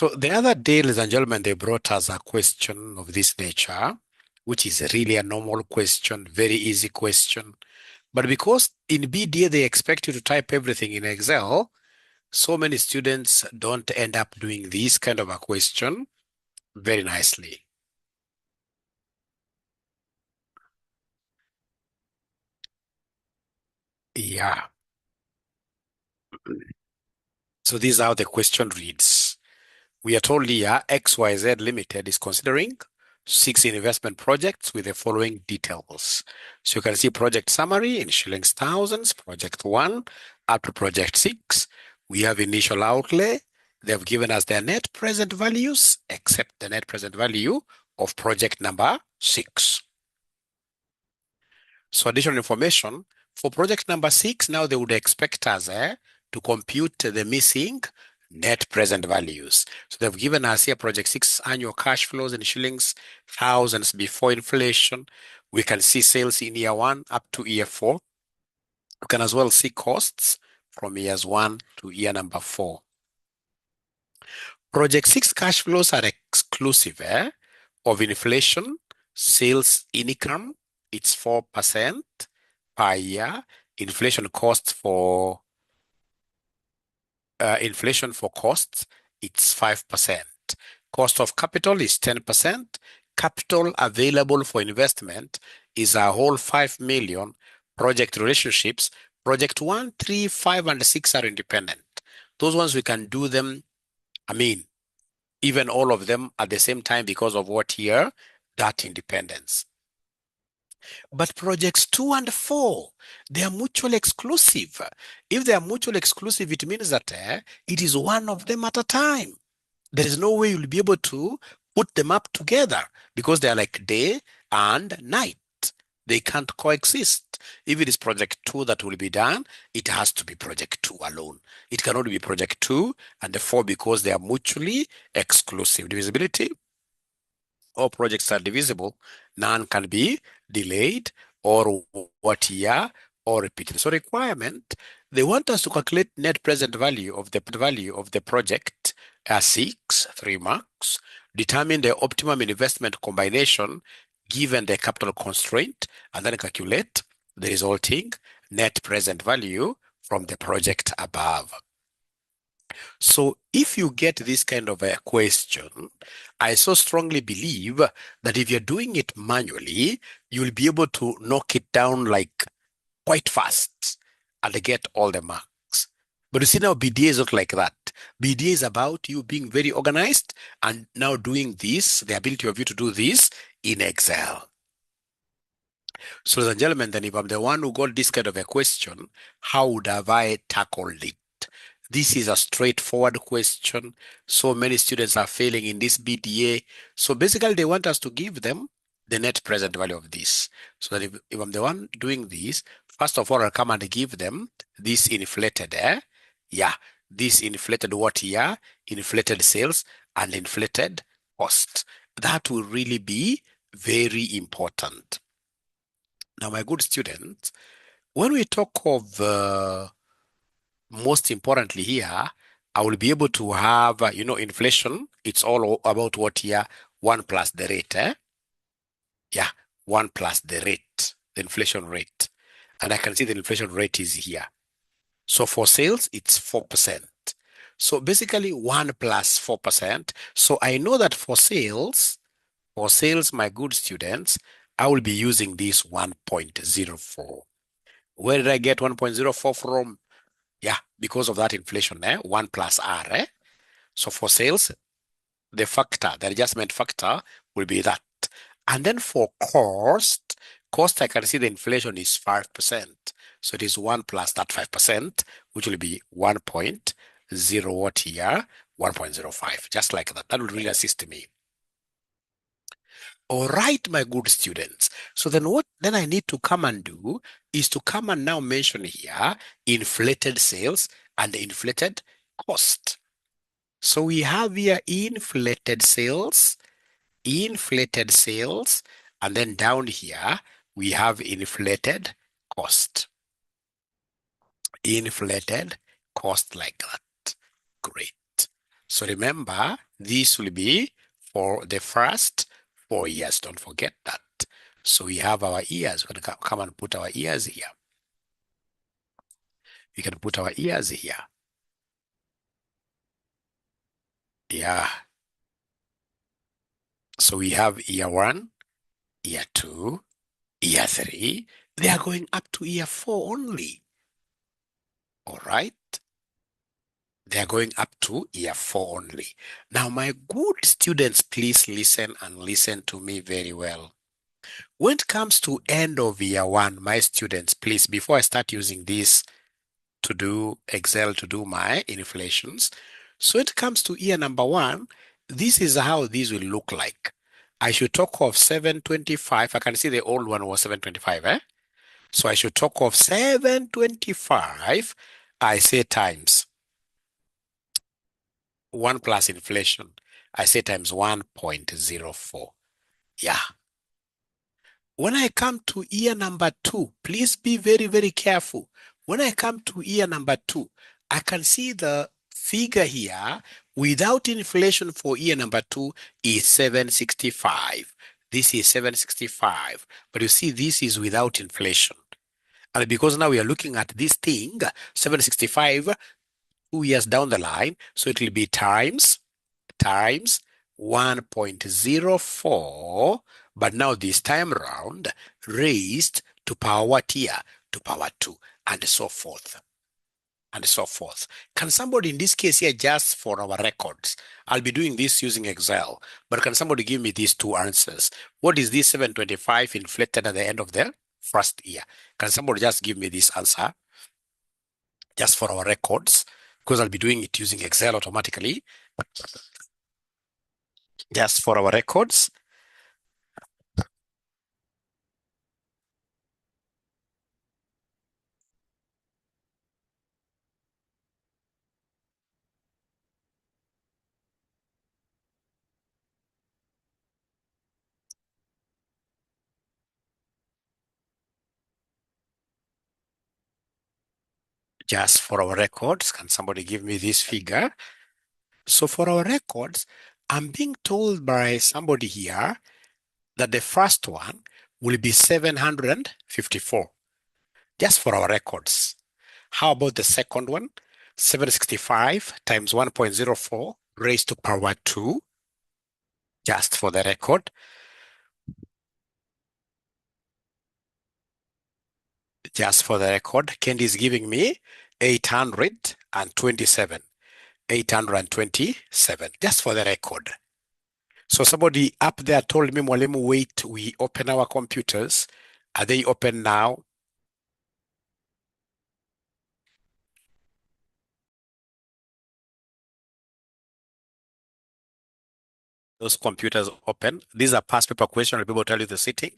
So the other day, ladies and gentlemen, they brought us a question of this nature, which is really a normal question, very easy question. But because in BDA, they expect you to type everything in Excel, so many students don't end up doing this kind of a question very nicely. Yeah. So this is how the question reads. We are told here XYZ Limited is considering 6 investment projects with the following details. So you can see project summary in shillings thousands, project 1 up to project 6. We have initial outlay. They've given us their net present values, except the net present value of project number 6. So additional information for project number 6, now they would expect us to compute the missing net present values. So they've given us here project 6 annual cash flows in shillings thousands before inflation. We can see sales in year 1 up to year 4. You can as well see costs from years 1 to year number 4. Project 6 cash flows are exclusive of inflation, sales income, it's 4% per year. Inflation for costs, it's 5%. Cost of capital is 10%. Capital available for investment is a whole 5 million. Project relationships, project 1, 3, 5, and 6 are independent. Those ones we can do them, even all of them at the same time because of what here? That independence. But projects 2 and 4, they are mutually exclusive. If they are mutually exclusive, it means that it is one of them at a time. There is no way you'll be able to put them up together because they are like day and night. They can't coexist. If it is project 2 that will be done, it has to be project 2 alone. It cannot be project 2 and the 4 because they are mutually exclusive. Divisibility, all projects are divisible. None can be delayed or what year or repeated. So requirement, they want us to calculate net present value of the project as 6, 3 marks, determine the optimum investment combination given the capital constraint, and then calculate the resulting net present value from the project above. So if you get this kind of a question, I so strongly believe that if you're doing it manually, you'll be able to knock it down like quite fast and get all the marks. But you see now BDA is not like that. BDA is about you being very organized and now doing this, the ability of you to do this in Excel. So ladies and gentlemen, then if I'm the one who got this kind of a question, how would have I tackled it? This is a straightforward question. So many students are failing in this BDA. So basically, they want us to give them the net present value of this. So that if I'm the one doing this, first of all, I'll come and give them this inflated, this inflated what here? Inflated sales and inflated cost. That will really be very important. Now, my good students, when we talk of most importantly here, I will be able to have, inflation. It's all about what here? 1 plus the rate. 1 plus the rate, the inflation rate. And I can see the inflation rate is here. So for sales, it's 4%. So basically 1 plus 4%. So I know that for sales, my good students, I will be using this 1.04. Where did I get 1.04 from? Because of that inflation, 1 plus R. So for sales, the adjustment factor will be that. And then for cost, I can see the inflation is 5%. So it is 1 plus that 5%, which will be 1.0 what here? 1.05, just like that. That will really assist me. All right, my good students. So then what then I need to come and do is to come and now mention here inflated sales and inflated cost. So we have here inflated sales, and then down here we have inflated cost. Inflated cost like that. Great. So remember, this will be for the first 4 years. Don't forget that. So we have our years. We're going to come and put our years here. We can put our years here. Yeah. So we have year 1, year 2, year 3. They are going up to year 4 only. All right. They are going up to year 4 only. Now, my good students, please listen and listen to me very well. When it comes to end of year 1, my students, please, before I start using this to do Excel to do my inflations, so it comes to year number 1, this is how these will look like. I should talk of 725. I can see the old one was 725, eh? So I should talk of 725. I say times 1 plus inflation. I say times 1.04. Yeah. When I come to year number 2, please be very, very careful. When I come to year number 2, I can see the figure here without inflation for year number 2 is 765. This is 765. But you see, this is without inflation. And because now we are looking at this thing, 765, 2 years down the line, so it will be times 1.04, but now this time around raised to power what here? To power 2, and so forth. And so forth. Can somebody in this case here, just for our records, I'll be doing this using Excel, but can somebody give me these 2 answers? What is this 725 inflated at the end of the first year? Can somebody just give me this answer? Just for our records, because I'll be doing it using Excel automatically. Just for our records. Just for our records, can somebody give me this figure? So for our records, I'm being told by somebody here that the first one will be 754. Just for our records. How about the second one? 765 times 1.04 raised to power 2. Just for the record. Just for the record, Candy is giving me 827. 827, just for the record. So somebody up there told me, Mwalimu, wait, we open our computers. Are they open now? Those computers open. These are past paper questions. I'll be able to tell you the sitting.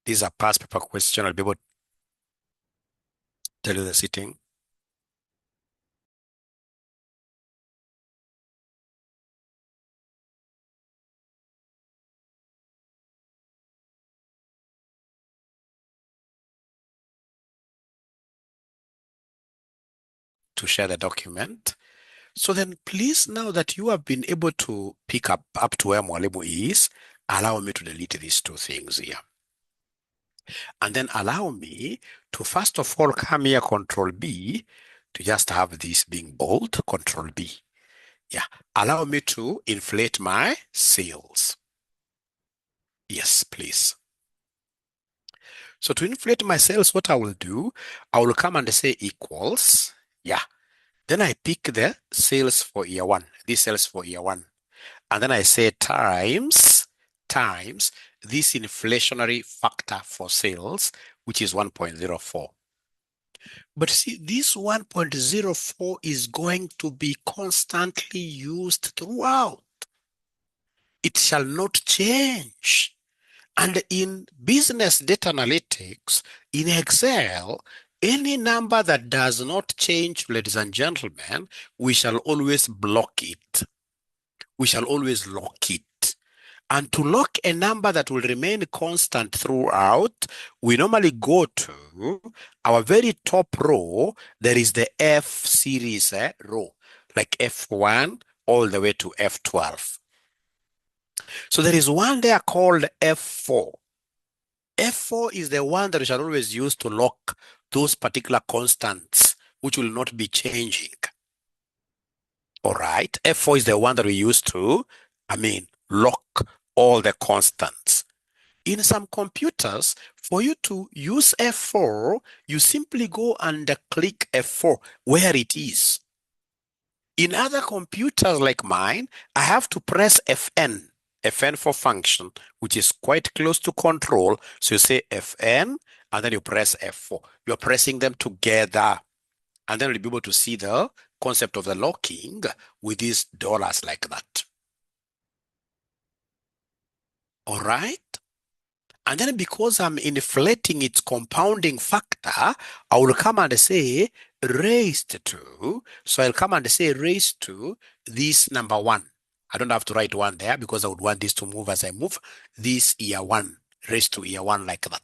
These are past paper questions. I'll be able to tell you the sitting. To share the document. So then please, now that you have been able to pick up to where Mwalimu is, allow me to delete these 2 things here. And then allow me to first of all come here, Control B, to just have this being bold, Control B. Yeah, allow me to inflate my sales. Yes, please. So to inflate my sales, what I will do, I will come and say equals. Yeah. Then I pick the sales for year 1, this sales for year 1. And then I say times this inflationary factor for sales, which is 1.04. But see, this 1.04 is going to be constantly used throughout. It shall not change. And in business data analytics, in Excel, any number that does not change, ladies and gentlemen, we shall always block it. We shall always lock it. And to lock a number that will remain constant throughout, we normally go to our very top row. There is the F series row, like F1 all the way to F12. So there is one there called F4. F4 is the one that we shall always use to lock those particular constants, which will not be changing. All right, F4 is the one that we use to, lock all the constants. In some computers, for you to use F4, you simply go and click F4 where it is. In other computers like mine, I have to press FN, FN for function, which is quite close to control. So you say FN, and then you press F4. You're pressing them together. And then you'll be able to see the concept of the locking with these dollars like that. All right? And then because I'm inflating its compounding factor, I will come and say raised to. So I'll come and say raised to this number 1. I don't have to write 1 there because I would want this to move as I move this year 1, raised to year 1 like that.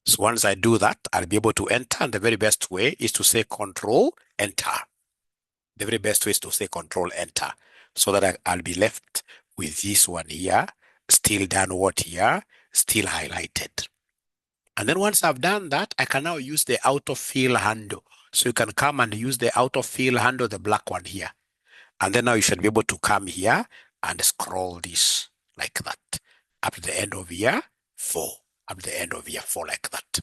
So once I do that, I'll be able to enter. And the very best way is to say Control Enter. The very best way is to say Control Enter, so that I'll be left with this one here, still downward here, still highlighted. And then once I've done that, I can now use the autofill handle. So you can come and use the autofill handle, the black one here. And then now you should be able to come here and scroll this like that, up to the end of year 4, up to the end of year 4 like that.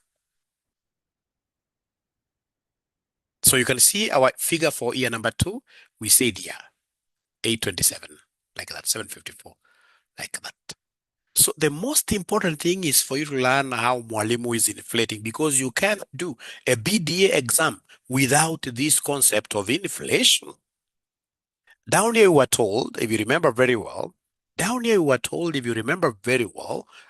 So you can see our figure for year number 2, we said here, 827, like that, 754, like that. So the most important thing is for you to learn how Mwalimu is inflating, because you can't do a BDA exam without this concept of inflation. Down here we were told, if you remember very well,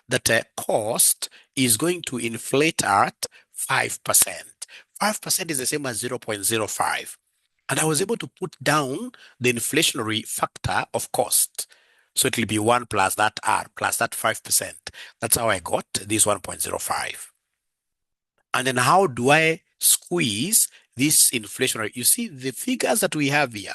that a cost is going to inflate at 5%. 5% is the same as 0.05. And I was able to put down the inflationary factor of cost. So it will be 1 plus that R plus that 5%. That's how I got this 1.05. And then how do I squeeze this inflationary? You see the figures that we have here.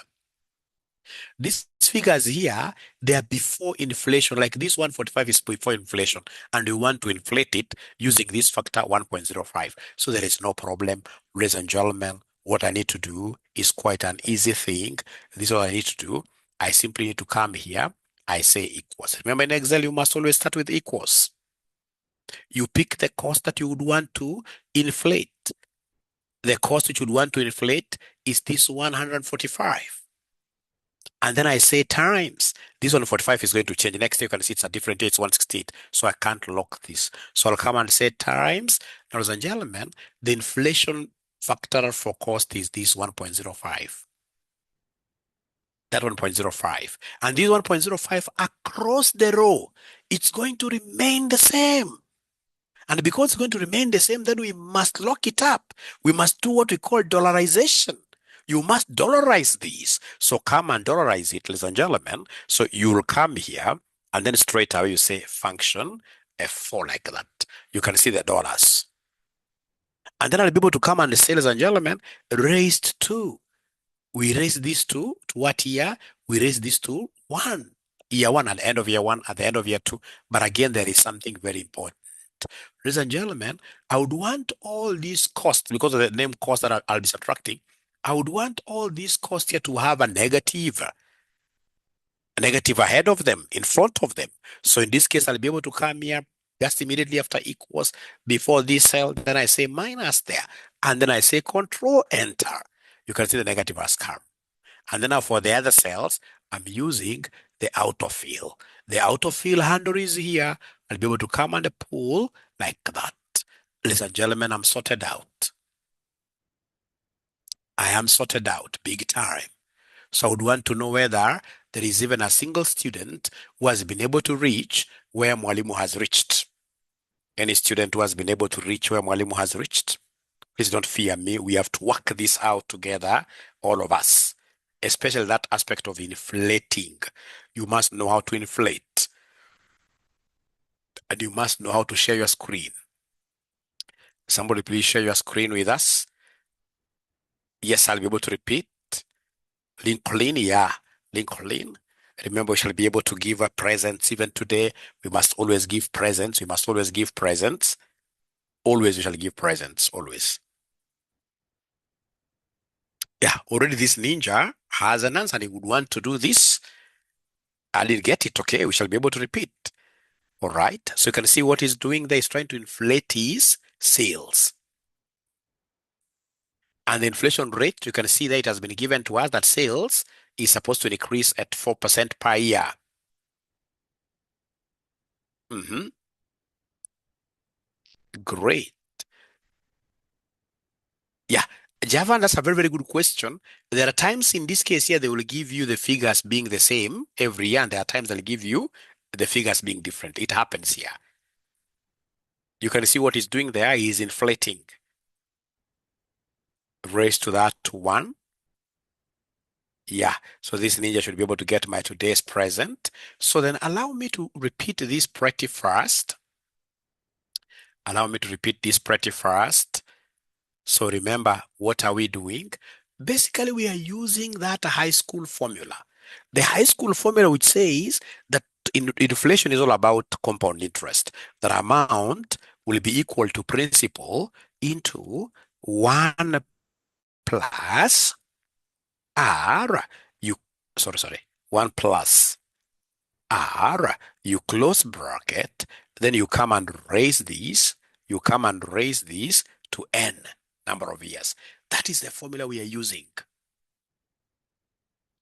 These figures here, they are before inflation. Like this 145 is before inflation, and we want to inflate it using this factor 1.05. So there is no problem. Ladies and gentlemen, what I need to do is quite an easy thing. This is what I need to do. I simply need to come here. I say equals. Remember, in Excel, you must always start with equals. You pick the cost that you would want to inflate. The cost that you would want to inflate is this 145. And then I say times. This 145 is going to change. Next day you can see it's a different day, it's 168. So I can't lock this. So I'll come and say times. Now, ladies and gentlemen, the inflation factor for cost is this 1.05. That 1.05. And this 1.05 across the row, it's going to remain the same. And because it's going to remain the same, then we must lock it up. We must do what we call dollarization. You must dollarize these. So come and dollarize it, ladies and gentlemen. So you'll come here, and then straight away you say function F4 like that. You can see the dollars. And then I'll be able to come and say, ladies and gentlemen, raised to. We raise these two to what year? We raise these to 1. Year 1 at the end of year 1, at the end of year 2. But again, there is something very important. Ladies and gentlemen, I would want all these costs, because of the name cost that I'll be subtracting, I would want all these costs here to have a negative ahead of them, in front of them. So in this case, I'll be able to come here just immediately after equals, before this cell, then I say minus there, and then I say Control Enter. You can see the negative has come. And then now for the other cells, I'm using the autofill. The autofill handle is here. I'll be able to come and pull like that. Ladies and gentlemen, I'm sorted out. I am sorted out big time. So I would want to know whether there is even a single student who has been able to reach where Mwalimu has reached. Any student who has been able to reach where Mwalimu has reached? Please don't fear me. We have to work this out together, all of us. Especially that aspect of inflating. You must know how to inflate. And you must know how to share your screen. Somebody please share your screen with us. Yes, I'll be able to repeat. Lincoln, yeah. Lincoln. Remember, we shall be able to give presents even today. We must always give presents. We must always give presents. Always we shall give presents, always. Yeah, already this ninja has an answer and he would want to do this. I didn't get it. Okay, we shall be able to repeat. All right. So you can see what he's doing there. He's trying to inflate his sales. And the inflation rate, you can see that it has been given to us that sales is supposed to increase at 4% per year. Great. Yeah. Javan, that's a very, very good question. There are times in this case here, they will give you the figures being the same every year, and there are times they'll give you the figures being different. It happens here. You can see what he's doing there. He's inflating. Raised to that to 1. Yeah, so this ninja should be able to get my today's present. So then allow me to repeat this pretty fast. Allow me to repeat this pretty fast. So remember, what are we doing? Basically, we are using that high school formula. The high school formula which says that inflation is all about compound interest. That amount will be equal to principal into 1 plus R, 1 plus R, you close bracket, then you come and raise these, to N number of years. That is the formula we are using.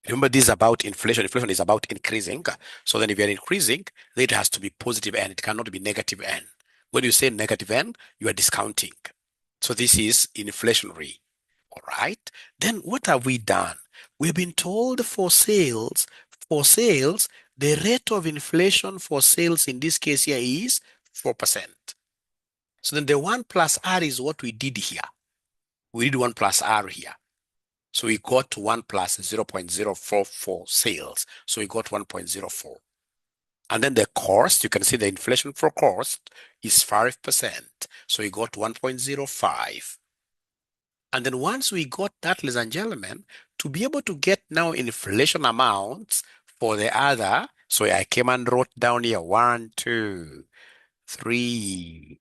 Remember, this is about inflation. Inflation is about increasing. So then if you're increasing, then it has to be positive N. It cannot be negative N. When you say negative N, you are discounting. So this is inflationary. All right. Then what have we done? We've been told for sales, the rate of inflation for sales in this case here is 4%. So then the 1 plus R is what we did here. We did 1 plus R here. So we got 1 plus 0.044 sales. So we got 1.04. And then the cost, you can see the inflation for cost is 5%. So we got 1.05. And then once we got that, ladies and gentlemen, to be able to get now inflation amounts for the other, so I came and wrote down here 1, 2, 3,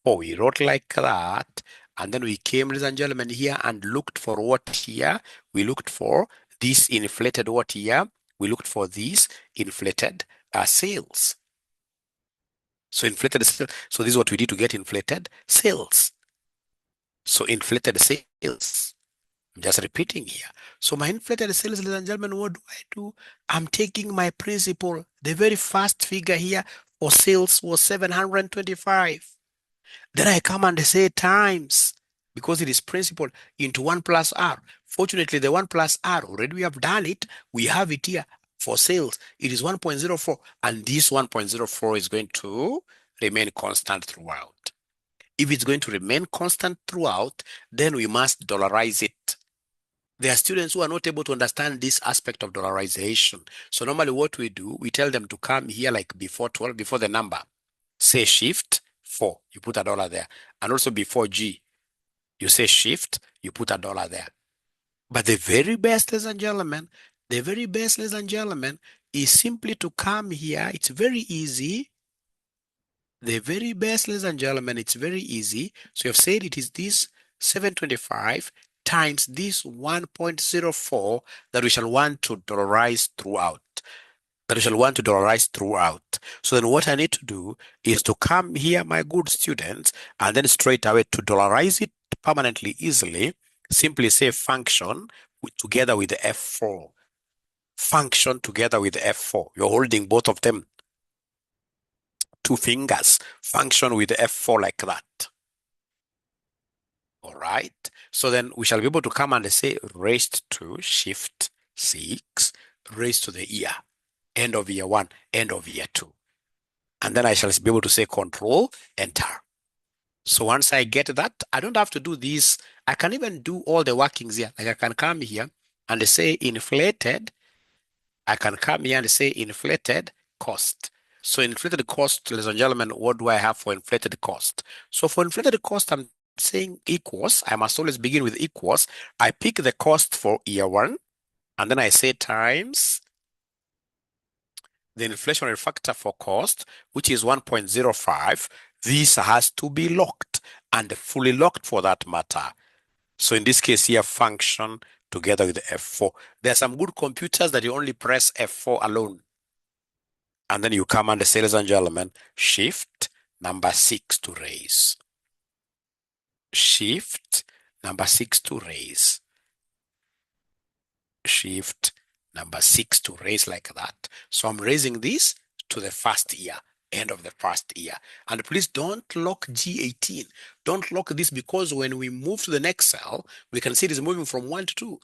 4. We wrote like that. And then we came, ladies and gentlemen, here and looked for what here? We looked for this inflated what here? We looked for these inflated sales. So inflated sales. So this is what we did to get inflated sales. So inflated sales. I'm just repeating here. So my inflated sales, ladies and gentlemen, what do? I'm taking my principal. The very first figure here for sales was 725. Then I come and say times, because it is principal, into 1 plus R. Fortunately, the 1 plus R, already we have done it. We have it here for sales. It is 1.04, and this 1.04 is going to remain constant throughout. If it's going to remain constant throughout, then we must dollarize it. There are students who are not able to understand this aspect of dollarization. So normally what we do, we tell them to come here like before 12, before the number. Say shift 4, you put $1 there. And also before G, you say shift, you put $1 there. But the very best, ladies and gentlemen, is simply to come here. It's very easy. The very best, ladies and gentlemen, it's very easy. So you have said it is this 725 times this 1.04 that we shall want to dollarize throughout. So then what I need to do is to come here, my good students, and then straight away to dollarize it permanently easily, simply say function together with the F4. Function together with the F4. You're holding both of them. 2 fingers. Function with the F4 like that. All right. So then we shall be able to come and say raised to shift 6, raised to the year. End of year 1, end of year 2. And then I shall be able to say control, enter. So once I get that, I don't have to do this. I can even do all the workings here. Like I can come here and say inflated. I can come here and say inflated cost. So inflated cost, ladies and gentlemen, what do I have for inflated cost? So for inflated cost, I'm saying equals. I must always begin with equals. I pick the cost for year 1. And then I say times the inflationary factor for cost, which is 1.05. This has to be locked and fully locked for that matter. So in this case here, function together with F4. There are some good computers that you only press F4 alone. And then you come under ladies and gentlemen, shift number 6 to raise. Shift number 6 to raise. Shift number 6 to raise like that. So I'm raising this to the first year, end of the first year. And please don't lock G18. Don't lock this, because when we move to the next cell, we can see it is moving from 1 to 2.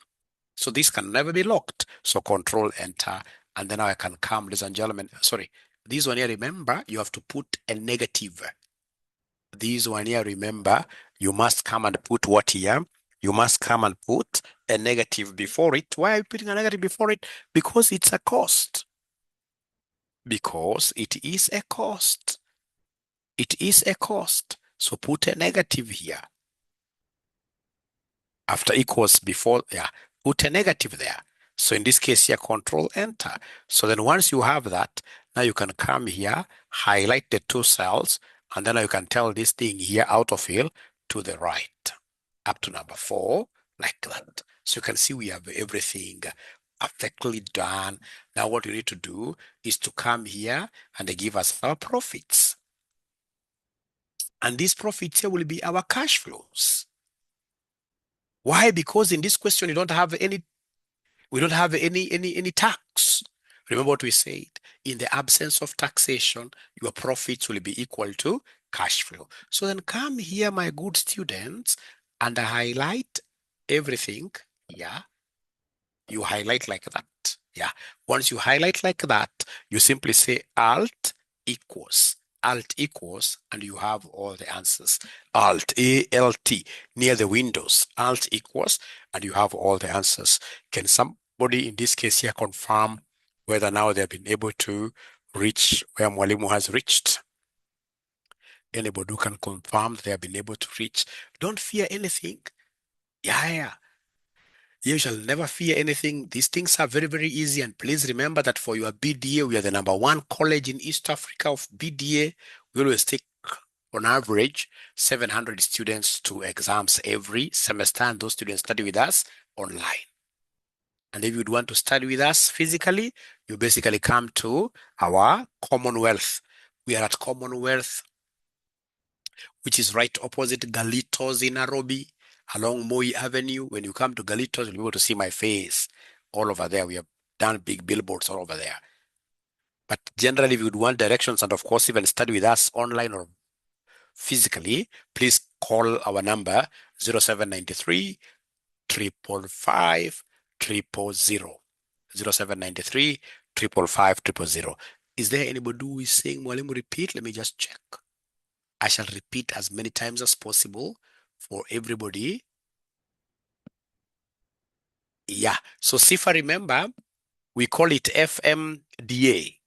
So this can never be locked. So control enter. And then now I can come, ladies and gentlemen. Sorry, this one here, remember, you have to put a negative. This one here, remember, you must come and put what here? You must come and put a negative before it. Why are you putting a negative before it? Because it's a cost. Because it is a cost. It is a cost. So put a negative here. After equals before, yeah, put a negative there. So in this case here, control enter. So then once you have that, now you can come here, highlight the two cells, and then you can tell this thing here autofill to the right, up to number 4, like that. So you can see we have everything perfectly done. Now what you need to do is to come here and they give us our profits. And these profits here will be our cash flows. Why? Because in this question, we don't have any tax. Remember what we said, in the absence of taxation, your profits will be equal to cash flow. So then come here, my good students, and highlight everything. Yeah, you highlight like that. Yeah, once you highlight like that, you simply say alt equals, and you have all the answers. Alt, A-L-T, near the windows, alt equals, and you have all the answers. Can somebody in this case here confirm whether now they've been able to reach where Mwalimu has reached? Anybody who can confirm they have been able to reach? Don't fear anything. Yeah. You shall never fear anything. These things are very, very easy. And please remember that for your BDA, we are the #1 college in East Africa of BDA. We always take, on average, 700 students to exams every semester, and those students study with us online. And if you'd want to study with us physically, you basically come to our Commonwealth. We are at Commonwealth, which is right opposite Galitos in Nairobi, along Moi Avenue. When you come to Galitos, you'll be able to see my face all over there. We have done big billboards all over there. But generally, if you would want directions and, of course, even study with us online or physically, please call our number 0793 555 000. 0793 555 000. Is there anybody who is saying, Mwalimu, repeat? Let me just check. I shall repeat as many times as possible for everybody. Yeah, so CIFA, remember, we call it FMDA.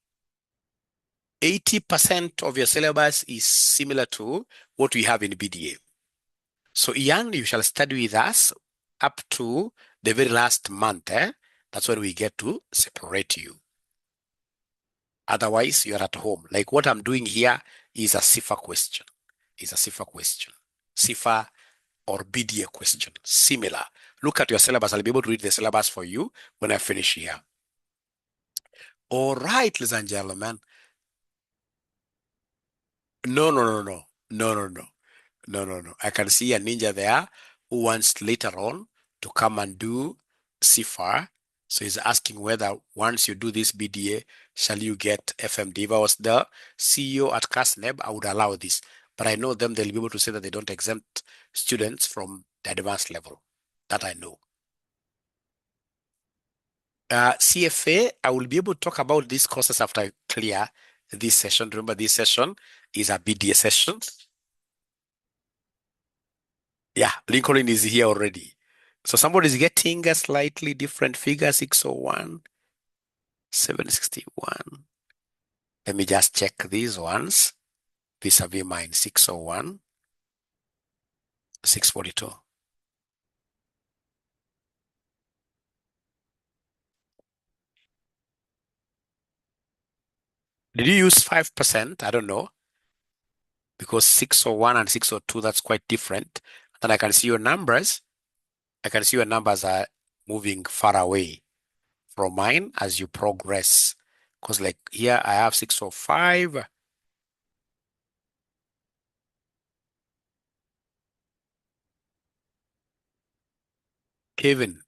80% of your syllabus is similar to what we have in BDA. So young, you shall study with us up to the very last month. That's when we get to separate you. Otherwise, you're at home. Like what I'm doing here is a CIFA question. CIFA or BDA question, similar. Look at your syllabus. I'll be able to read the syllabus for you when I finish here. All right, ladies and gentlemen. No. I can see a ninja there who wants later on to come and do CIFA. So he's asking whether once you do this BDA, shall you get FMD? If I was the CEO at CASNEB, I would allow this. But I know them, they'll be able to say that they don't exempt students from the advanced level. That I know. CFA, I will be able to talk about these courses after I clear this session. Remember, this session is a BDA session. Yeah, Lincoln is here already. So somebody is getting a slightly different figure, 601, 761. Let me just check these ones. Vis-a-vis mine, 601, 642. Did you use 5%? I don't know, because 601 and 602, that's quite different. And I can see your numbers. I can see your numbers are moving far away from mine as you progress. Because like here I have 605. Kevin,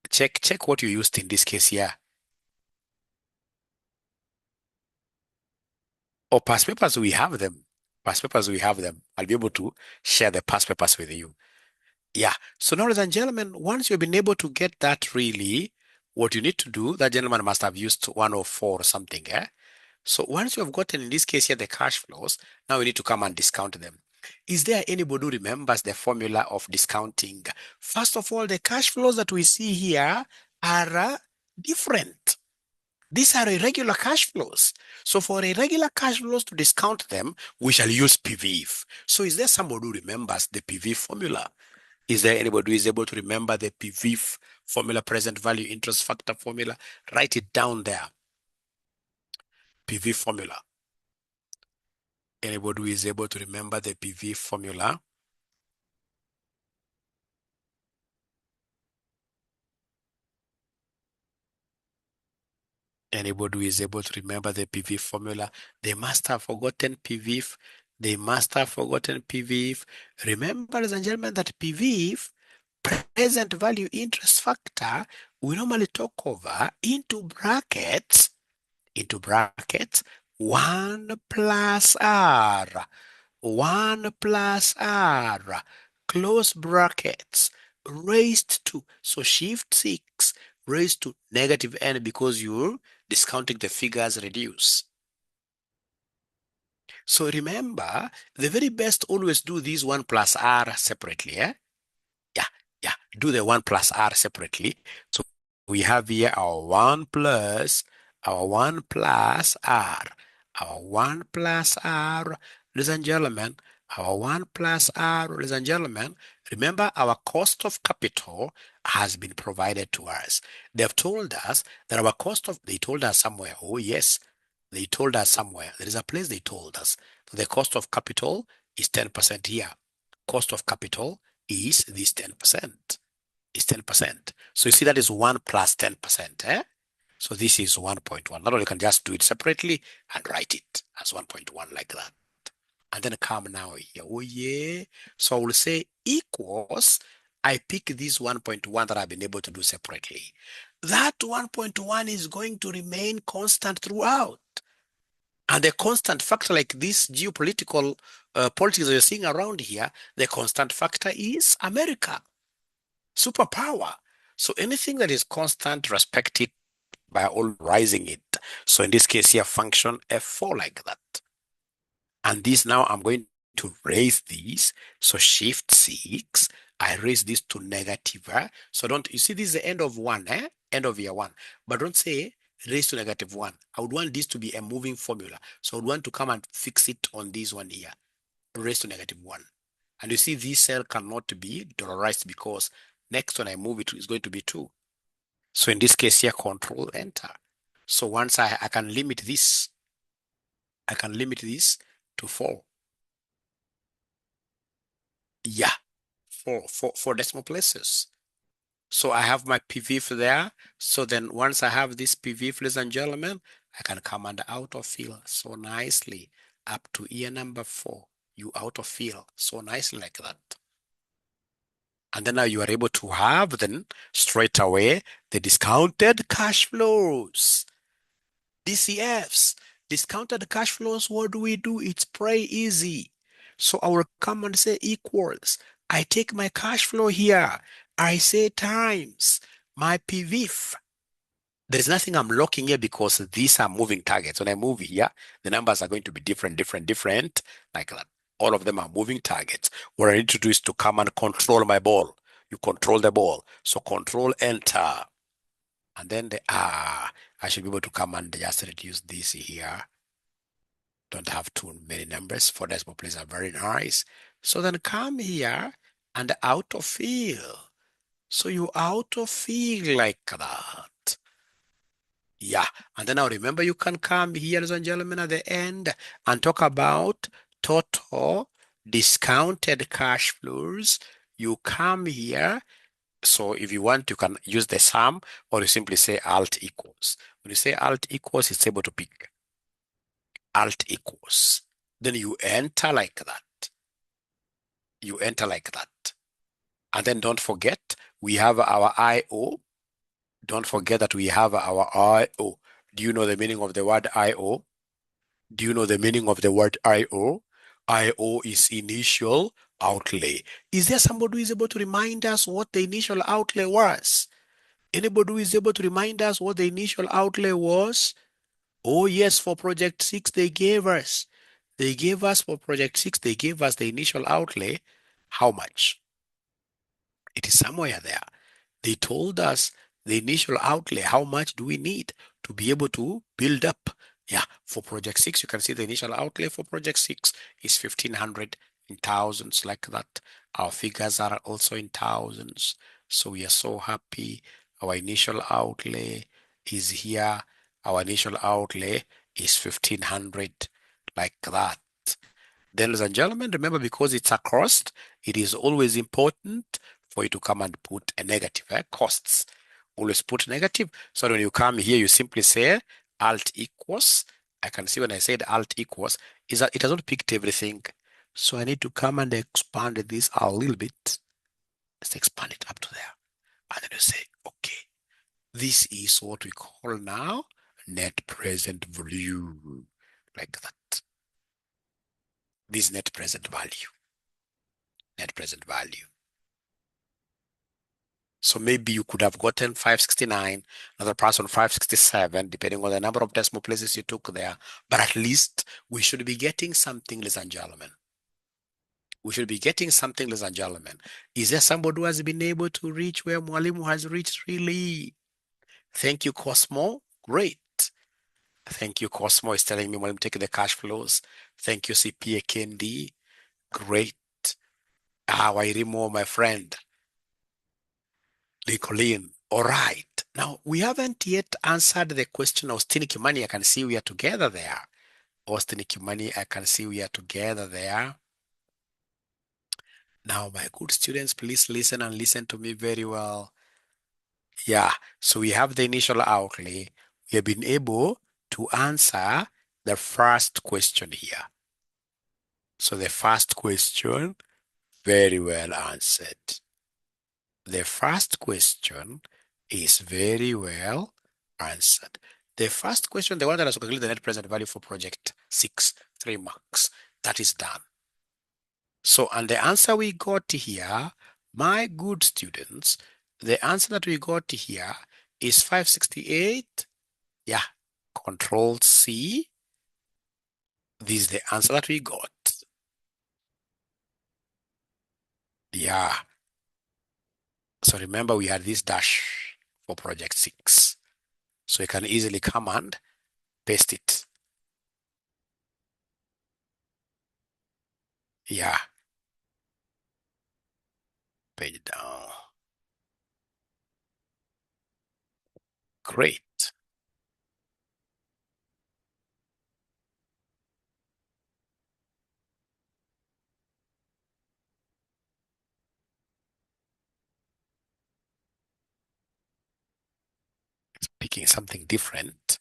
check what you used in this case here. Or past papers, we have them. Past papers, we have them. I'll be able to share the past papers with you. Yeah. So now, ladies and gentlemen, once you've been able to get that really, what you need to do, that gentleman must have used 104 or something, eh? So once you have gotten, in this case here, the cash flows, now we need to come and discount them. Is there anybody who remembers the formula of discounting? First of all, the cash flows that we see here are different. These are irregular cash flows. So for irregular cash flows to discount them, we shall use PVIF. So is there somebody who remembers the PVIF formula? Is there anybody who is able to remember the PVIF formula, present value interest factor formula? Write it down there. PVIF formula. Anybody who is able to remember the PVIF formula? Anybody who is able to remember the PVIF formula? They must have forgotten PVIF. They must have forgotten PVIF. Remember, ladies and gentlemen, that PVIF, present value interest factor, we normally talk over into brackets, 1 plus R, 1 plus R, close brackets, raised to, so shift 6, raised to negative n, because you're discounting the figures reduce. So remember, the very best, always do these 1 plus R separately, eh? Yeah, do the 1 plus R separately. So we have here our 1 plus R, our 1 plus R, ladies and gentlemen, our 1 plus R, ladies and gentlemen. Remember, our cost of capital has been provided to us. They've told us that our cost of, they told us somewhere, oh yes, they told us somewhere. There is a place they told us. The cost of capital is 10% here. Cost of capital is this 10%. Is 10%. So you see that is 1 plus 10%. Eh? So this is 1.1. Not only you can just do it separately and write it as 1.1 like that. And then come now here. Oh yeah. So I will say equals, I pick this 1.1 that I've been able to do separately. That 1.1 is going to remain constant throughout. And the constant factor, like this geopolitical politics that you're seeing around here, the constant factor is America, superpower. So anything that is constant, respect it by all rising it. So in this case here, function F4 like that. And this now I'm going to raise these. So shift 6, I raise this to negative. So don't, you see this is the end of 1, end of year 1. But don't say raise to negative 1. I would want this to be a moving formula. So I would want to come and fix it on this one here, raise to negative 1. And you see this cell cannot be dollarized because next when I move it is going to be 2. So in this case here, control enter. So once I can limit this, to 4. Yeah, four decimal places. So I have my PVIF there. So then once I have this PVIF, ladies and gentlemen, I can come and autofill so nicely up to year number 4. You autofill so nicely like that. And then now you are able to have then straight away the discounted cash flows. DCFs, discounted cash flows, what do we do? It's pretty easy. So I will come and say equals. I take my cash flow here. I say times my PVIF. There's nothing I'm locking here because these are moving targets. When I move here, the numbers are going to be different, like that. All of them are moving targets. What I need to do is to come and control my ball. You control the ball. So control enter. And then I should be able to come and just reduce this here. Don't have too many numbers. 4 decimal places are very nice. So then come here and autofill. So you autofill like that. Yeah. And then now remember, you can come here, ladies and gentlemen, at the end and talk about total discounted cash flows. You come here. So if you want, you can use the sum or you simply say alt equals. When you say alt equals, it's able to pick alt equals. Then you enter like that. You enter like that. And then don't forget, we have our IO. Don't forget that we have our IO. Do you know the meaning of the word IO? Do you know the meaning of the word IO? IO is initial outlay. Is there somebody who is able to remind us what the initial outlay was? Anybody who is able to remind us what the initial outlay was? Oh, yes, for project 6, they gave us. They gave us for project 6, they gave us the initial outlay. How much? It is somewhere there. They told us the initial outlay, how much do we need to be able to build up? Yeah, for project 6, you can see the initial outlay for project 6 is 1,500 in thousands like that. Our figures are also in thousands. So we are so happy. Our initial outlay is here. Our initial outlay is 1,500 like that. Then, ladies and gentlemen, remember, because it's a cost, it is always important for you to come and put a negative, costs. Always put negative. So when you come here, you simply say alt equals. I can see when I said alt equals, is that it has not picked everything. So I need to come and expand this a little bit. Let's expand it up to there. And then you say, okay, this is what we call now net present value. Like that. This net present value. Net present value. So maybe you could have gotten 569, another person 567, depending on the number of decimal places you took there. But at least we should be getting something, ladies and gentlemen. We should be getting something, ladies and gentlemen. Is there somebody who has been able to reach where Mwalimu has reached really? Thank you, Cosmo. Great. Thank you, Cosmo is telling me Mwalimu take the cash flows. Thank you, CPA Kendi. Great. Wairimo, my friend. Nicolene. All right. Now, we haven't yet answered the question of Austin Kimani. I can see we are together there. Austin Kimani, I can see we are together there. Now, my good students, please listen and listen to me very well. Yeah, so we have the initial outlay. We have been able to answer the first question here. So the first question, very well answered. The first question is very well answered. The first question, the one that has to calculate the net present value for project 6, 3 marks. That is done. So, and the answer we got here, my good students, the answer that we got here is 568. Yeah, Control C. This is the answer that we got. Yeah. So remember, we had this dash for project 6. So you can easily come and paste it. Yeah. Page down. Great. Picking something different,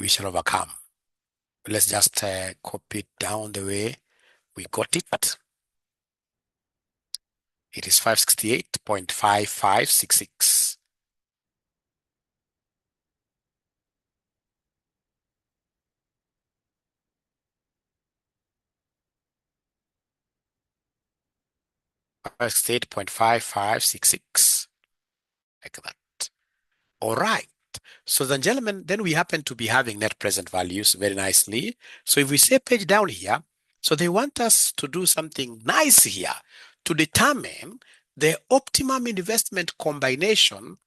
we shall overcome. Let's just copy it down the way we got it. It is 568.5566. Five 68.5566. Like that. All right. So then, gentlemen, then we happen to be having net present values very nicely. So if we say page down here, so they want us to do something nice here to determine the optimum investment combination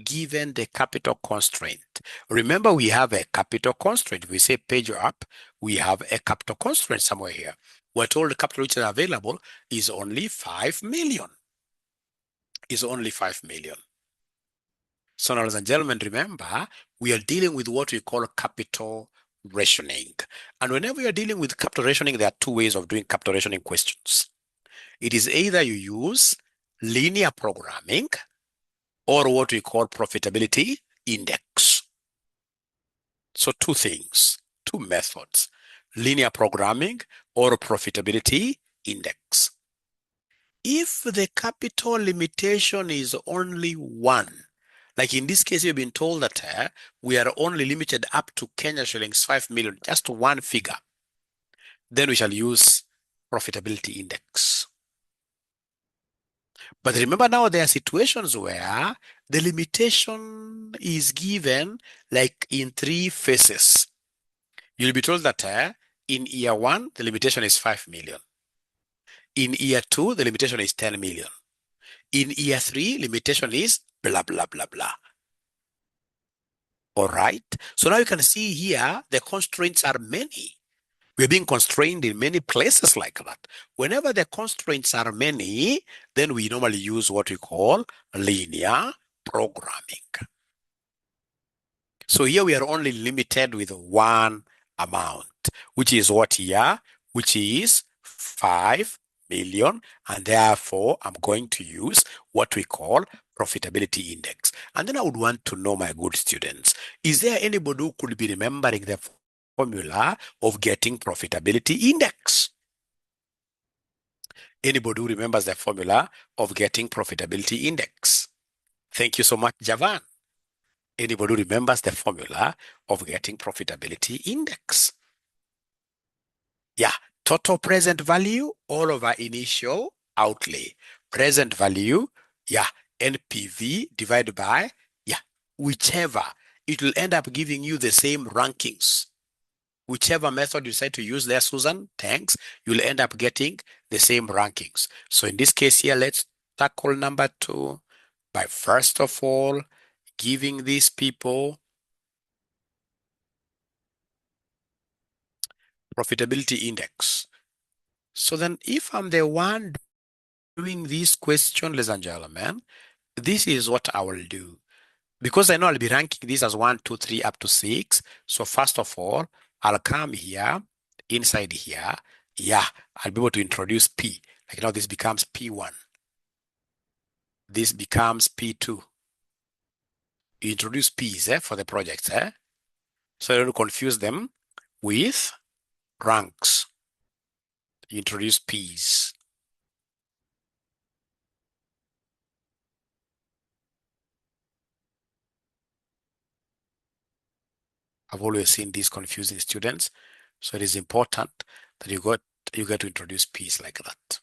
given the capital constraint. Remember, we have a capital constraint. If we say page up, we have a capital constraint somewhere here. We're told the capital which is available is only 5 million. Is only 5 million. So now, ladies and gentlemen, remember, we are dealing with what we call capital rationing. And whenever you're dealing with capital rationing, there are two ways of doing capital rationing questions. It is either you use linear programming or what we call profitability index. So two things, two methods, linear programming or profitability index. If the capital limitation is only one, like in this case, you've been told that we are only limited up to Kenya shillings 5 million, just one figure, then we shall use profitability index. But remember now, there are situations where the limitation is given like in three phases. You'll be told that in year one, the limitation is 5 million. In year two, the limitation is 10 million. In year three, limitation is blah, blah, blah, blah. All right. So now you can see here, the constraints are many. We're being constrained in many places like that. Whenever the constraints are many, then we normally use what we call linear programming. So here we are only limited with one amount, which is what here, which is 5 million. And therefore, I'm going to use what we call profitability index. And then I would want to know, my good students, is there anybody who could be remembering the formula of getting profitability index? Anybody who remembers the formula of getting profitability index? Thank you so much, Javan. Anybody who remembers the formula of getting profitability index? Yeah, total present value all over initial outlay. Present value, yeah, NPV divided by, yeah, whichever. It will end up giving you the same rankings. Whichever method you decide to use there, Susan, thanks, you'll end up getting the same rankings. So in this case here, let's tackle number 2 by first of all giving these people profitability index. So then if I'm the one doing this question, ladies and gentlemen, this is what I will do. Because I know I'll be ranking this as 1, 2, 3 up to 6. So first of all, I'll come here, inside here. Yeah, I'll be able to introduce P. Like now this becomes P1. This becomes P2. You introduce P's for the projects. So you don't confuse them with ranks. You introduce P's. I've always seen these confusing students. So it is important that you get to introduce P's like that.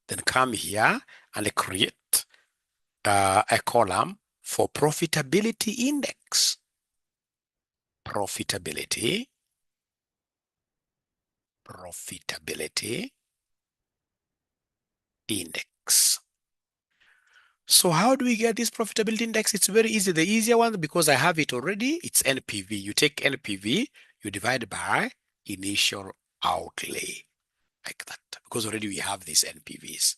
Then come here and create a column for profitability index. Profitability index. So how do we get this profitability index? It's very easy. The easier one, because I have it already, it's NPV. You take NPV, you divide by initial outlay, like that, because already we have these NPVs.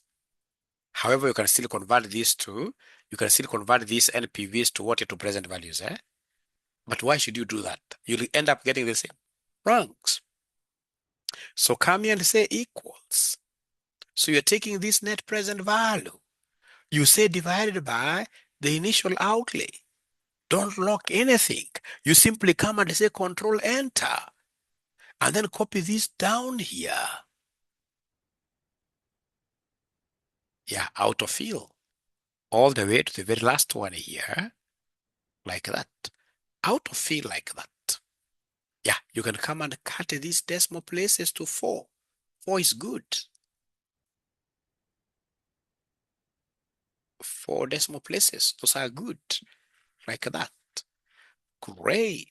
However, you can still convert these NPVs to what? To present values, But why should you do that? You'll end up getting the same ranks. So come here and say equals. So you're taking this net present value. You say divided by the initial outlay. Don't lock anything. You simply come and say Control Enter. And then copy this down here. Yeah, autofill. All the way to the very last one here. Like that. Autofill like that. Yeah, you can come and cut these decimal places to 4. 4 is good. 4 decimal places. Those are good. Like that. Great.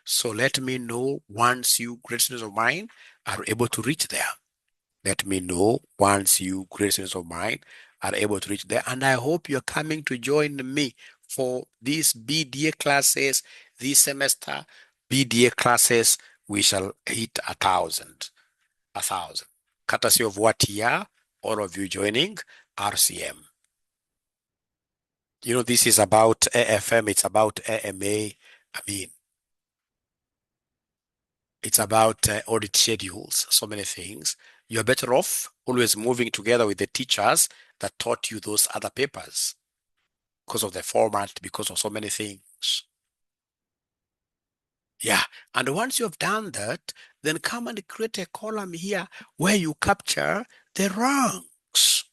So let me know once you, great students of mine, are able to reach there. Let me know once you, great students of mine, are able to reach there. And I hope you're coming to join me for these BDA classes this semester. BDA classes, we shall hit 1,000. 1,000. Courtesy of what year? All of you joining RCM. You know, this is about AFM, it's about AMA. I mean, it's about audit schedules, so many things. You're better off always moving together with the teachers that taught you those other papers because of the format, because of so many things. Yeah. And once you have done that, then come and create a column here where you capture the ranks.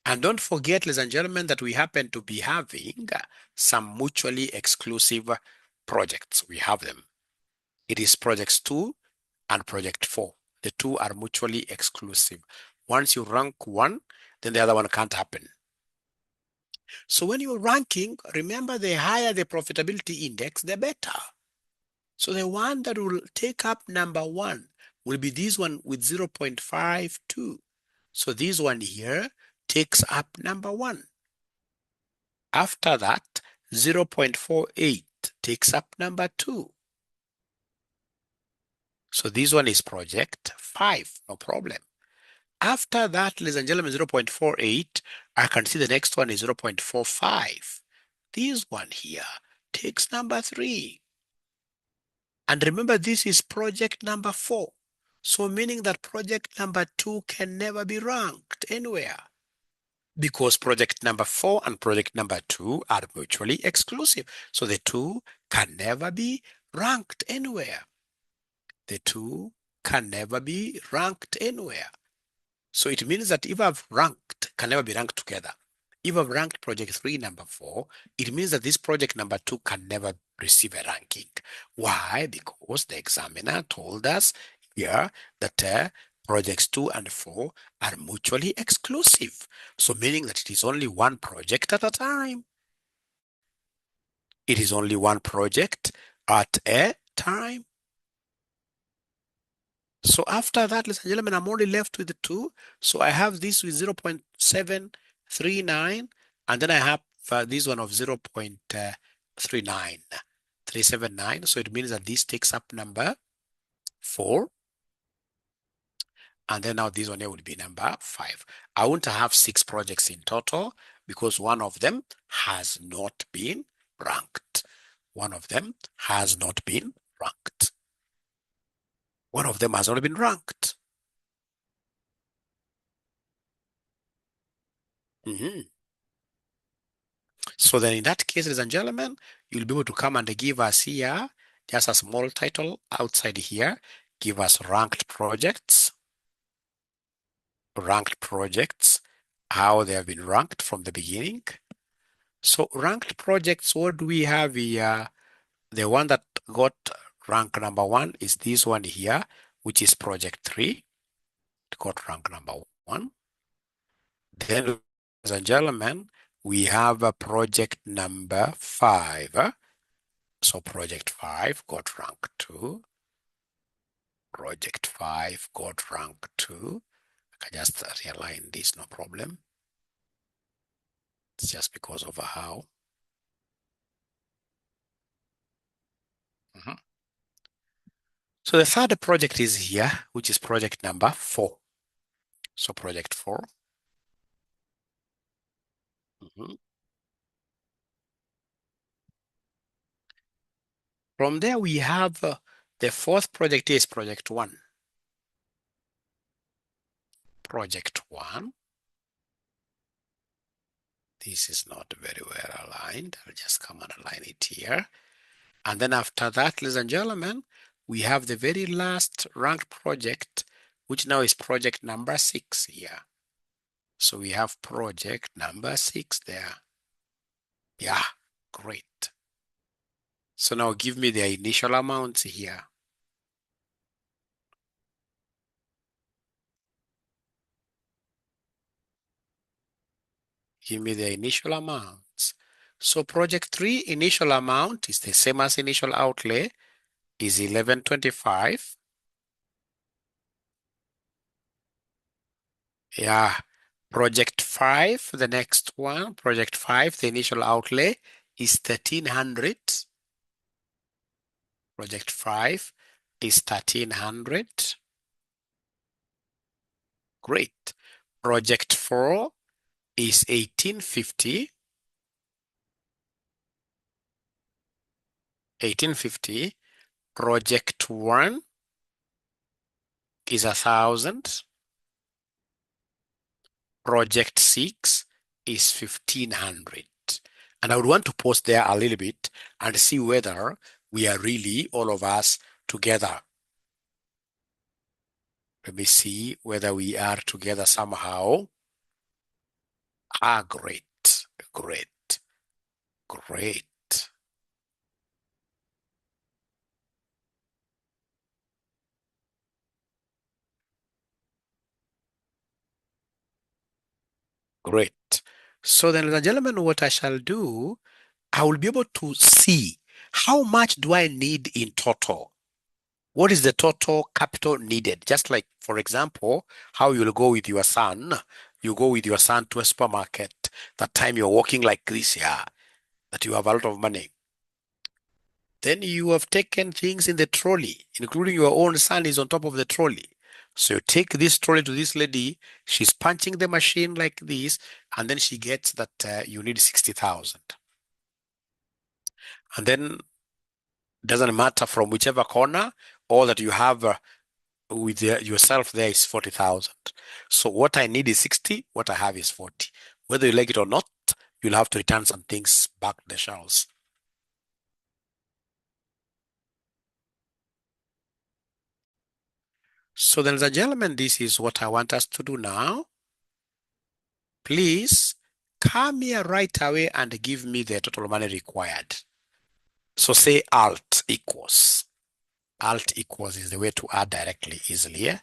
And don't forget, ladies and gentlemen, that we happen to be having some mutually exclusive projects. We have them. It is projects 2 and project 4. The two are mutually exclusive. Once you rank one, then the other one can't happen. So when you're ranking, remember the higher the profitability index, the better. So the one that will take up number 1 will be this one with 0.52. So this one here takes up number 1. After that, 0.48 takes up number 2. So this one is project 5, no problem. After that, ladies and gentlemen, 0.48, I can see the next one is 0.45. This one here takes number 3. And remember, this is project number 4. So meaning that project number 2 can never be ranked anywhere because project number 4 and project number 2 are mutually exclusive. So the two can never be ranked anywhere. The two can never be ranked anywhere. So it means that if I've ranked, can never be ranked together. If I've ranked project 3 number 4, it means that this project number 2 can never receive a ranking. Why? Because the examiner told us here that projects 2 and 4 are mutually exclusive. So meaning that it is only one project at a time. It is only one project at a time. So after that, ladies and gentlemen, I'm only left with the 2. So I have this with 0.739, and then I have this one of 0.379. So it means that this takes up number 4. And then now this one here would be number 5. I want to have 6 projects in total because one of them has not been ranked. One of them has not been ranked. One of them has only been ranked. So then in that case, ladies and gentlemen, you'll be able to come and give us here just a small title outside here. Give us ranked projects, how they have been ranked from the beginning. So ranked projects, what do we have here? The one that got rank number 1 is this one here, which is project 3. It got rank number 1. Then, ladies and gentlemen, we have a project number 5. So project 5 got rank 2. Project 5 got rank 2. I can just realign this, no problem. It's just because of how. So the third project is here, which is project number 4. So project 4. From there, we have the 4th project is project 1. Project 1. This is not very well aligned. I'll just come and align it here. And then after that, ladies and gentlemen, we have the very last ranked project, which now is project number 6 here. So we have project number 6 there. Yeah, great. So now give me the initial amounts here. Give me the initial amounts. So project 3 initial amount is the same as initial outlay, is 1125. Yeah. Project 5, the next one, project 5, the initial outlay is 1300. Project 5 is 1300. Great. Project 4 is 1850. 1850. Project 1 is 1,000. Project 6 is 1,500. And I would want to pause there a little bit and see whether we are really all of us together. Let me see whether we are together somehow. Ah, great, great, great, great. So then, ladies and gentlemen, what I shall do, I will be able to see how much do I need in total. What is the total capital needed? Just like, for example, how you'll go with your son. You go with your son to a supermarket. That time you're walking like this, yeah, that you have a lot of money. Then you have taken things in the trolley, including your own son is on top of the trolley. So you take this trolley to this lady, she's punching the machine like this, and then she gets that you need 60,000. And then doesn't matter from whichever corner, all that you have with yourself there is 40,000. So what I need is 60, what I have is 40. Whether you like it or not, you'll have to return some things back to the shelves. So then, ladies and gentlemen, this is what I want us to do now. Please come here right away and give me the total money required. So say Alt equals. Alt equals is the way to add directly easily here.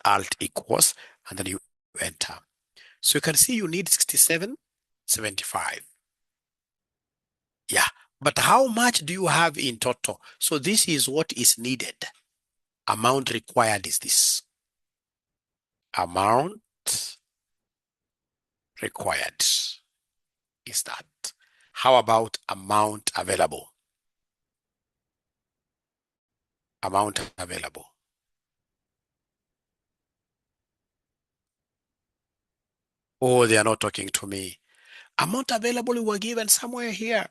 Alt equals, and then you enter. So you can see you need 67.75. Yeah, but how much do you have in total? So this is what is needed. Amount required is this. Amount required is that. How about amount available? Amount available. Oh, they are not talking to me. Amount available we were given somewhere here.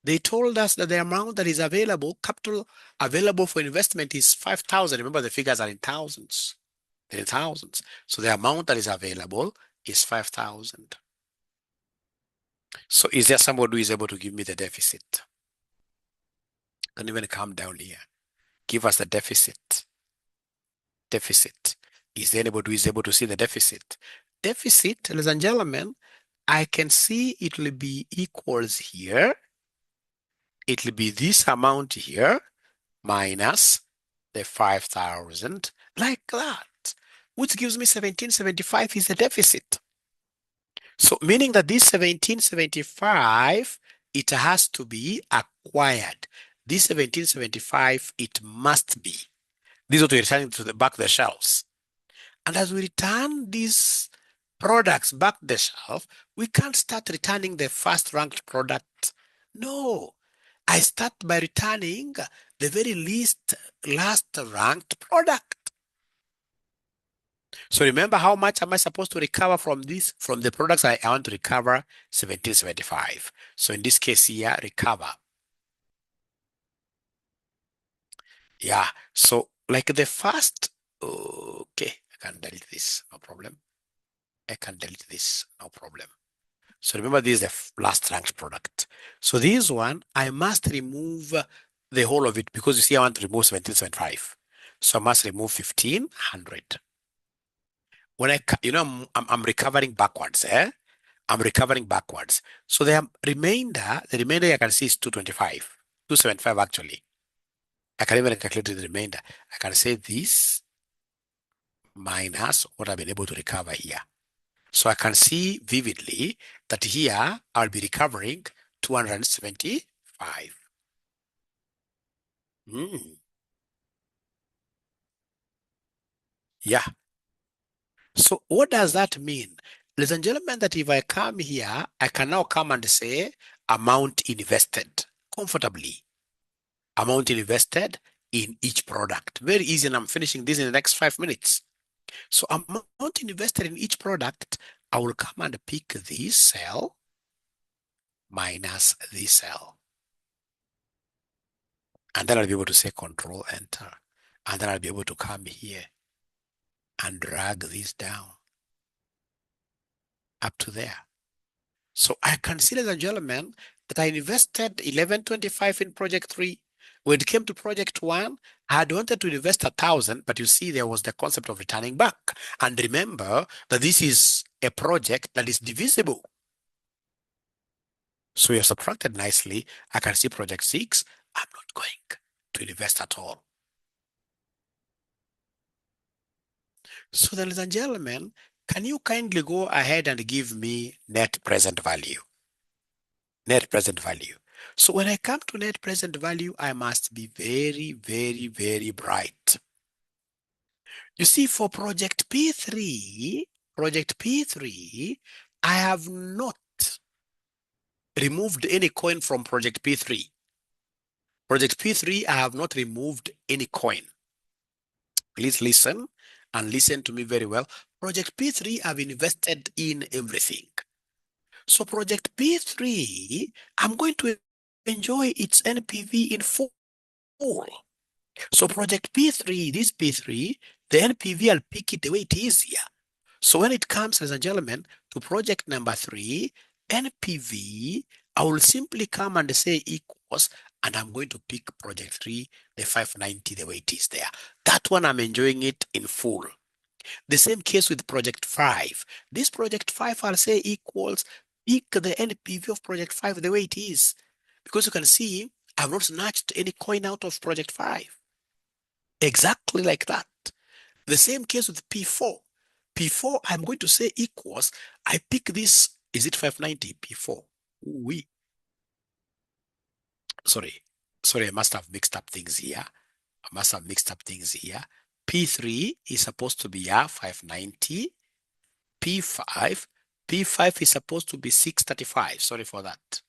They told us that the amount that is available, capital available for investment is 5,000. Remember, the figures are in thousands. They're in thousands. So the amount that is available is 5,000. So is there somebody who is able to give me the deficit? Can even come down here. Give us the deficit. Deficit. Is there anybody who is able to see the deficit? Deficit, ladies and gentlemen, I can see it will be equals here. It will be this amount here minus the 5,000, like that, which gives me 1775 is the deficit. So meaning that this 1775, it has to be acquired. This 1775, it must be. This is what we're returning to the back of the shelves. And as we return these products back the shelf, we can't start returning the first ranked product. No, I start by returning the very least last ranked product. So remember, how much am I supposed to recover from this? From the products I want to recover 1775. So in this case here, recover. Yeah, so like the first, okay, I can delete this, no problem. I can delete this, no problem. So remember, this is the last ranked product. So this one, I must remove the whole of it because you see, I want to remove 1775. So I must remove 1,500. When I'm recovering backwards, eh? I'm recovering backwards. So the remainder I can see is 225, 275 actually. I can even calculate the remainder. I can say this minus what I've been able to recover here. So I can see vividly that here I'll be recovering 275. Yeah. So what does that mean? Ladies and gentlemen, that if I come here, I can now come and say amount invested comfortably. Amount invested in each product. Very easy, and I'm finishing this in the next 5 minutes. So amount invested in each product, I will come and pick this cell minus this cell. And then I'll be able to say Control Enter. And then I'll be able to come here and drag this down up to there. So I can see, ladies and gentlemen, that I invested 1125 in project 3. When it came to project 1, I had wanted to invest 1,000, but you see there was the concept of returning back. And remember that this is a project that is divisible. So you're subtracted nicely. I can see project 6, I'm not going to invest at all. So then, ladies and gentlemen, can you kindly go ahead and give me net present value? Net present value. So when I come to net present value, I must be very, very, very bright. You see, for project P3, I have not removed any coin from project P3. Project P3, I have not removed any coin. Please listen and listen to me very well. Project P3, I've invested in everything. So project P3, I'm going to enjoy its NPV in full. So project P3, this P3, the NPV, I'll pick it the way it is here. So when it comes, ladies and gentlemen, to project number 3, NPV, I will simply come and say equals, and I'm going to pick project 3, the 590, the way it is there. That one, I'm enjoying it in full. The same case with project 5. This project 5, I'll say equals, pick the NPV of project 5 the way it is. Because you can see, I've not snatched any coin out of project 5. Exactly like that. The same case with P4. P4, I'm going to say equals, I pick this, is it 590? P4. We. Sorry, I must have mixed up things here. P3 is supposed to be 590. P5 is supposed to be 635. Sorry for that.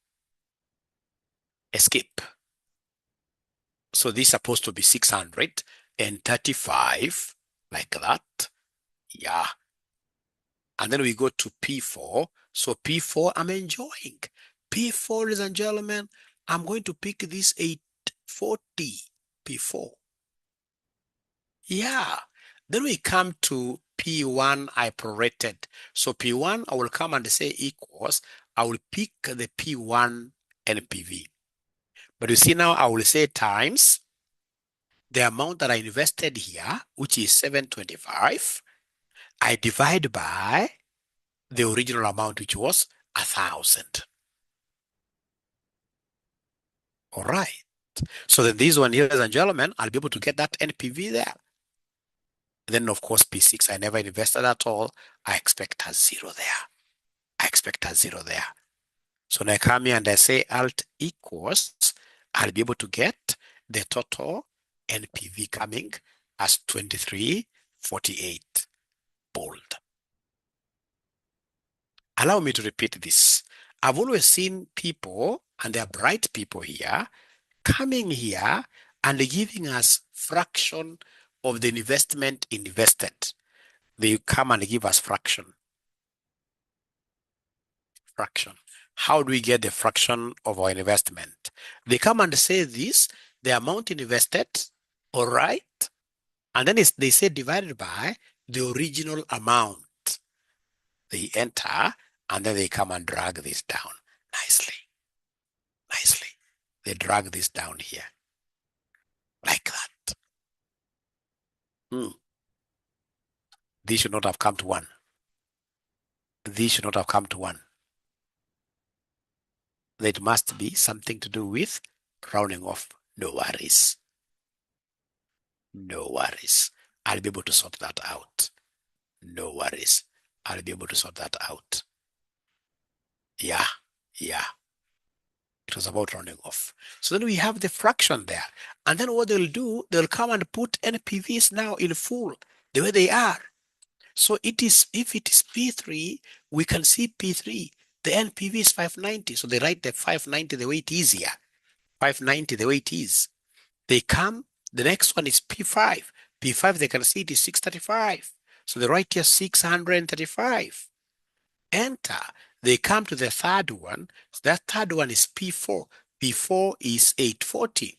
Escape. So this is supposed to be 635, like that. Yeah. And then we go to P4. So P4, I'm enjoying. P4, ladies and gentlemen, I'm going to pick this 840 P4. Yeah. Then we come to P1, I prorated. So P1, I will come and say equals. I will pick the P1 NPV. But you see now, I will say times the amount that I invested here, which is 725. I divide by the original amount, which was 1,000. All right. So then this one, ladies and gentlemen, I'll be able to get that NPV there. Then, of course, P6, I never invested at all. I expect a 0 there. So now I come here and I say alt equals, I'll be able to get the total NPV coming as 2348. Bold. Allow me to repeat this. I've always seen people, and they're bright people here, coming here and giving us fraction of the investment invested. They come and give us fraction. How do we get the fraction of our investment? They come and say this, the amount invested, all right? And then they say divided by the original amount. They enter, and then they come and drag this down nicely. They drag this down here, like that. This should not have come to 1. That must be something to do with rounding off. No worries. I'll be able to sort that out. Yeah. It was about rounding off. So then we have the fraction there. And then what they'll do, they'll come and put NPVs now in full, the way they are. So if it is P3, we can see P3. The NPV is 590. So they write the 590 the way it is here. 590 the way it is. They come, the next one is P5. P5, they can see it is 635. So they write here 635. enter. They come to the third one. So that third one is P4. P4 is 840.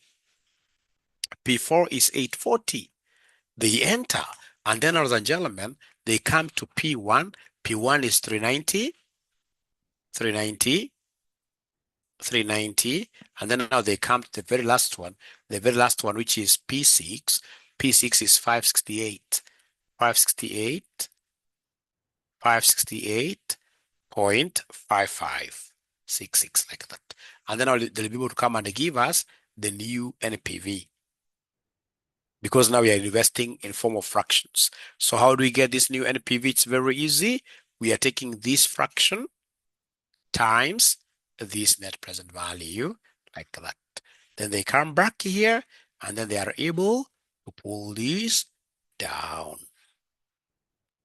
P4 is 840. They enter. And then, ladies and gentlemen, they come to P1. P1 is 390, 390, 390. And then now they come to the very last one, which is P6. P6 is 568, 568, 568.5566, like that. And then now they'll be able to come and give us the new NPV, because now we are investing in form of fractions. So how do we get this new NPV? It's very easy. We are taking this fraction times this net present value, like that. Then they come back here, and then they are able to pull this down.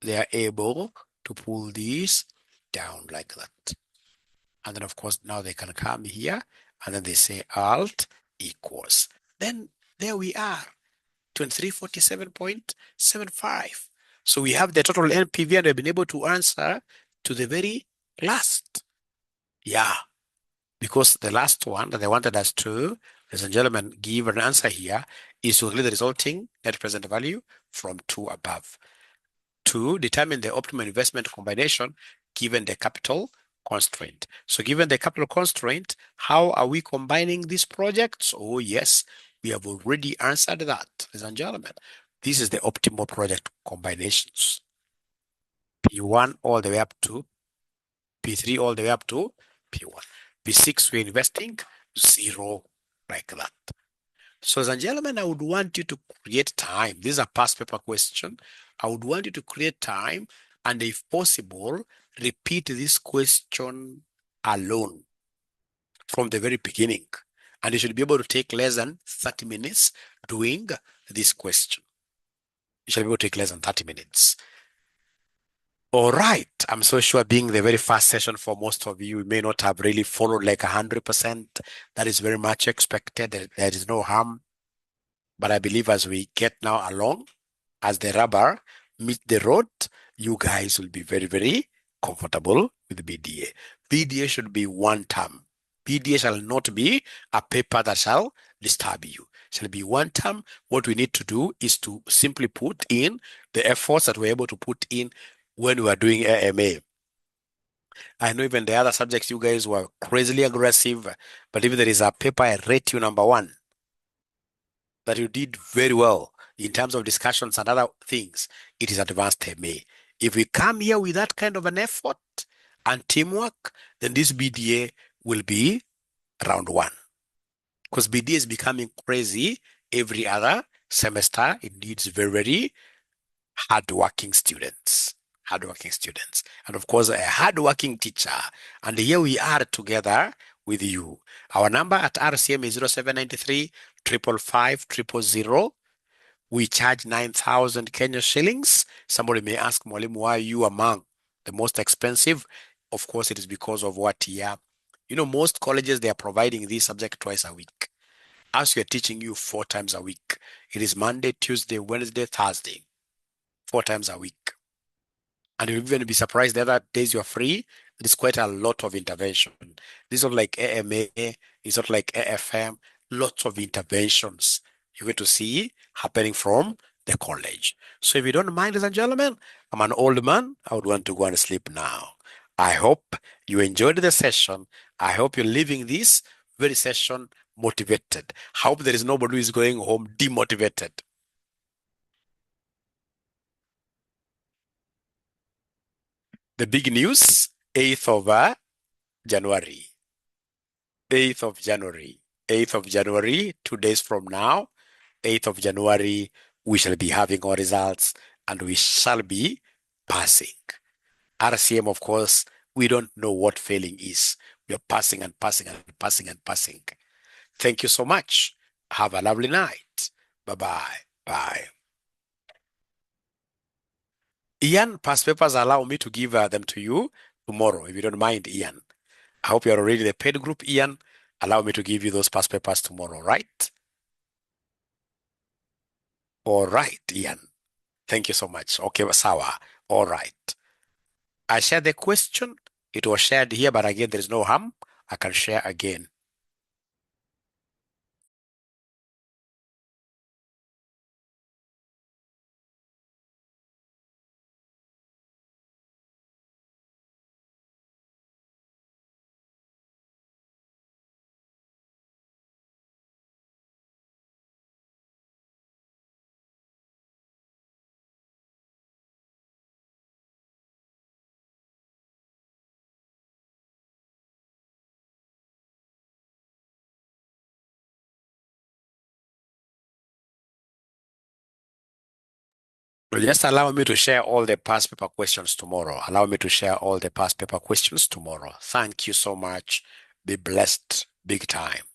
They are able to pull this down like that. And then, of course, now they can come here, and then they say alt equals. Then there we are, 2347.75. So we have the total NPV, and we've been able to answer to the very last. Yeah, because the last one that they wanted us to, ladies and gentlemen, give an answer here is to calculate the resulting net present value from 2 above, to determine the optimal investment combination given the capital constraint. So given the capital constraint, how are we combining these projects? Oh yes, we have already answered that, ladies and gentlemen. This is the optimal project combinations. P1 all the way up to P3 all the way up to P1. P6 we're investing 0, like that. So, ladies and gentlemen, I would want you to create time. This is a past paper question. I would want you to create time, and if possible, repeat this question alone from the very beginning. And you should be able to take less than 30 minutes doing this question. You should be able to take less than 30 minutes. All right. I'm so sure, being the very first session for most of you, may not have really followed like 100%. That is very much expected. There is no harm. But I believe as we get now along, as the rubber meet the road, you guys will be very, very comfortable with BDA. BDA should be one term. BDA shall not be a paper that shall disturb you. It shall be one term. What we need to do is to simply put in the efforts that we're able to put in when we are doing AMA. I know even the other subjects you guys were crazily aggressive, but if there is a paper I rate you number 1, that you did very well in terms of discussions and other things, it is advanced MA. If we come here with that kind of an effort and teamwork, then this BDA will be round 1. Because BDA is becoming crazy every other semester. It needs very, very hardworking students. And of course, a hardworking teacher. And here we are together with you. Our number at RCM is 0793 555 000. We charge 9,000 Kenya shillings. Somebody may ask, Mwalimu, why are you among the most expensive? Of course, it is because of what here. You know, most colleges, they are providing this subject twice a week. As we are teaching you 4 times a week. It is Monday, Tuesday, Wednesday, Thursday. 4 times a week. And you'll even be surprised the other days you're free. There's quite a lot of intervention. This is not like AMA, it's not like AFM, lots of interventions you're going to see happening from the college. So if you don't mind, ladies and gentlemen, I'm an old man. I would want to go and sleep now. I hope you enjoyed the session. I hope you're leaving this very session motivated. I hope there is nobody who is going home demotivated. The big news, 8th of January. 8th of January. 8th of January, 2 days from now, 8th of January, we shall be having our results and we shall be passing. RCM, of course, we don't know what failing is. We are passing and passing and passing and passing. Thank you so much. Have a lovely night. Bye-bye. Bye. Ian, past papers allow me to give them to you tomorrow, if you don't mind, Ian. I hope you're already the paid group, Ian. Allow me to give you those past papers tomorrow, right? All right, Ian. Thank you so much. Okay, sawa. All right. I shared the question. It was shared here, but again, there is no harm. I can share again. Just allow me to share all the past paper questions tomorrow. Allow me to share all the past paper questions tomorrow. Thank you so much. Be blessed big time.